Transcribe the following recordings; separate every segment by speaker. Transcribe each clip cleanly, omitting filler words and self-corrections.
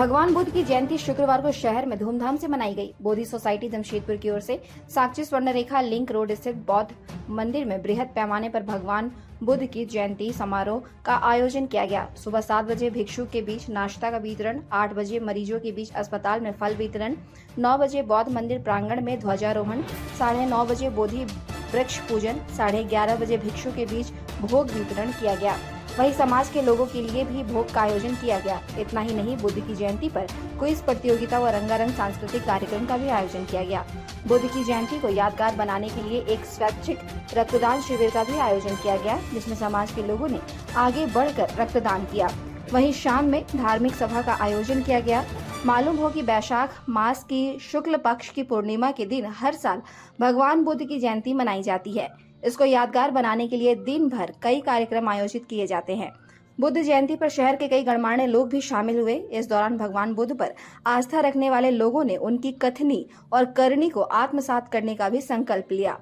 Speaker 1: भगवान बुद्ध की जयंती शुक्रवार को शहर में धूमधाम से मनाई गई। बोधि सोसाइटी जमशेदपुर की ओर से साक्षी स्वर्णरेखा लिंक रोड स्थित बौद्ध मंदिर में बृहद पैमाने पर भगवान बुद्ध की जयंती समारोह का आयोजन किया गया। सुबह 7 बजे भिक्षु के बीच नाश्ता का वितरण, 8 बजे मरीजों के बीच अस्पताल में फल वितरण, 9 बजे बौद्ध मंदिर प्रांगण में ध्वजारोहण, 9:30 बजे बोधि वृक्ष पूजन, 11:30 बजे भिक्षु के बीच भोग वितरण किया गया। वहीं समाज के लोगों के लिए भी भोग का आयोजन किया गया। इतना ही नहीं, बुद्ध की जयंती पर क्विज प्रतियोगिता व रंगारंग सांस्कृतिक कार्यक्रम का भी आयोजन किया गया। बुद्ध की जयंती को यादगार बनाने के लिए एक स्वैच्छिक रक्तदान शिविर का भी आयोजन किया गया, जिसमें समाज के लोगों ने आगे बढ़कर रक्तदान किया। वहीं शाम में धार्मिक सभा का आयोजन किया गया। मालूम हो कि वैशाख मास की शुक्ल पक्ष की पूर्णिमा के दिन हर साल भगवान बुद्ध की जयंती मनाई जाती है। इसको यादगार बनाने के लिए दिन भर कई कार्यक्रम आयोजित किए जाते हैं। बुद्ध जयंती पर शहर के कई गणमान्य लोग भी शामिल हुए। इस दौरान भगवान बुद्ध पर आस्था रखने वाले लोगों ने उनकी कथनी और करनी को आत्मसात करने का भी संकल्प लिया।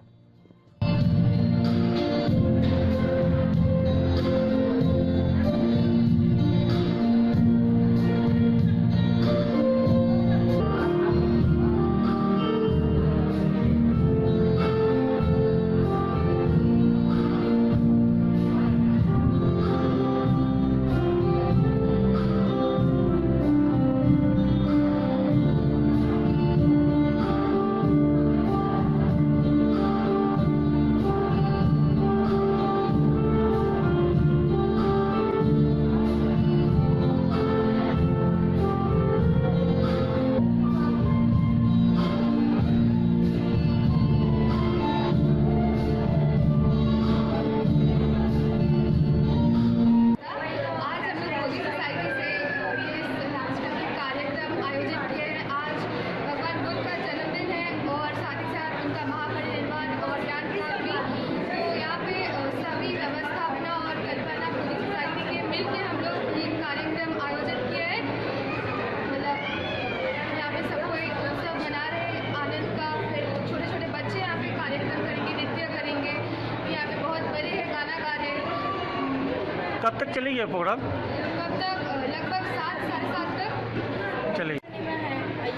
Speaker 2: कब तक चलेगी ये प्रोग्राम?
Speaker 3: कब तक? लगभग 7 साढ़े 7 तक
Speaker 2: चलेगी।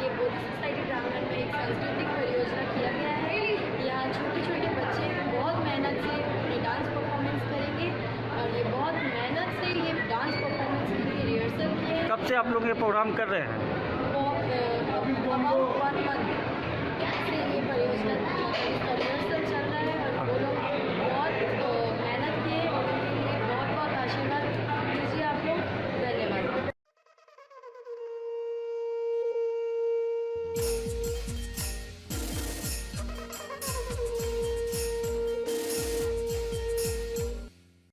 Speaker 3: ये बोधि सोसाइटी प्रांगण में एक सांस्कृतिक परियोजना किया गया है। यहाँ छोटे छोटे बच्चे बहुत मेहनत से अपने डांस परफॉर्मेंस करेंगे और ये बहुत मेहनत से ये डांस परफॉर्मेंस के लिए रिहर्सल किए हैं।
Speaker 2: कब से आप लोग ये प्रोग्राम कर रहे हैं?
Speaker 3: अबाउट 1 मंथ से ये परियोजना का रिहर्सल चल रहा है और वो लोग बहुत मेहनत किए और उनके लिए बहुत बहुत आशीर्वाद